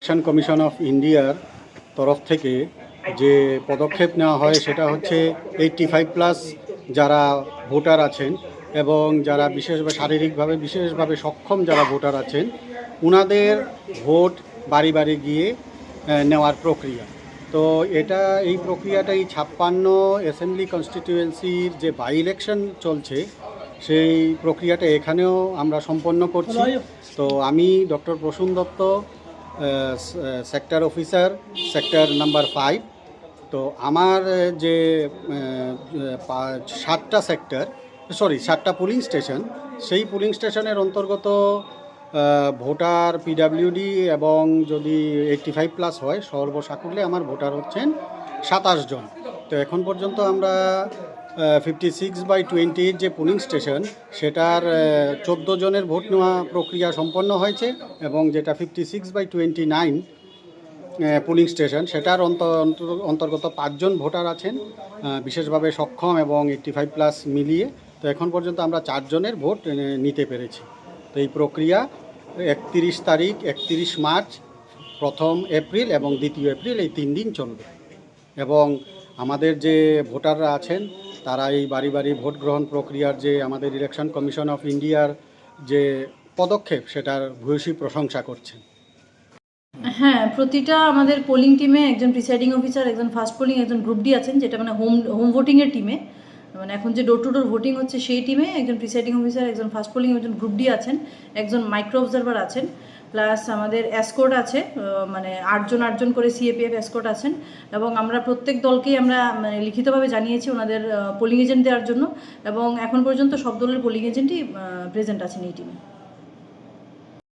Election commission of ইন্ডিয়ার তরফ থেকে যে পদক্ষেপ নেওয়া হয় সেটা হচ্ছে 85+ যারা ভোটার আছেন এবং যারা শারীরিকভাবে বিশেষভাবে সক্ষম যারা ভোটার আছেন উনাদের ভোট বাড়ি বাড়ি গিয়ে নেওয়ার প্রক্রিয়া। তো এই প্রক্রিয়াটা এই 56 অ্যাসেম্বলি কনস্টিটিউয়েন্সির যে বাই ইলেকশন চলছে সেই প্রক্রিয়াটা এখানেও আমরা সম্পন্ন করছি। তো আমি doctor Prasun Dutta, sector officer, sector number 5। তো আমার যে 7টা পুলিং স্টেশন, সেই পুলিং স্টেশনের অন্তর্গত ভোটার পিডাব্লিউডি এবং যদি 85+ হয় সর্বসাকুল্যে আমার ভোটার হচ্ছেন 27 জন। তো এখন পর্যন্ত আমরা 56/20 যে পুলিং স্টেশন সেটার 14 জনের ভোট নেওয়া প্রক্রিয়া সম্পন্ন হয়েছে এবং যেটা 56/29 পুলিং স্টেশন সেটার অন্তর্গত 5 জন ভোটার আছেন বিশেষভাবে সক্ষম এবং 85+ মিলিয়ে। তো এখন পর্যন্ত আমরা 4 জনের ভোট নিতে পেরেছি। তো এই প্রক্রিয়া 31 তারিখ, 31 মার্চ, 1 এপ্রিল এবং 2 এপ্রিল এই 3 দিন চলবে। এবং আমাদের যে ভোটাররা আছেন তারা এই বাড়ি বাড়ি ভোট গ্রহণ প্রক্রিয়ার যে আমাদের ইলেকশন কমিশন অফ ইন্ডিয়ার যে পদক্ষেপ সেটার ভূয়সী প্রশংসা করছেন। হ্যাঁ, প্রতিটা আমাদের পোলিং টিমে একজন প্রিসাইডিং অফিসার, একজন ফার্স্ট পোলিং, একজন গ্রুপ ডি আছেন, যেটা মানে হোম ভোটিংয়ের টিমে, মানে এখন যে ডোর টু ডোর ভোটিং হচ্ছে সেই টিমে একজন প্রিসাইডিং অফিসার, একজন ফার্স্ট পোলিং, একজন গ্রুপ ডি আছেন, একজন মাইক্রো অবজারভার আছেন, প্লাস আমাদের এসকোর্ট আছে, মানে 8 জন করে সিএপিএফ এসকোর্ট আছেন। এবং আমরা প্রত্যেক দলকেই আমরা মানে লিখিতভাবে জানিয়েছি ওনাদের পোলিং এজেন্ট দেওয়ার জন্য, এবং এখন পর্যন্ত সব দলের পোলিং এজেন্টই প্রেজেন্ট আছেন এই টিমে।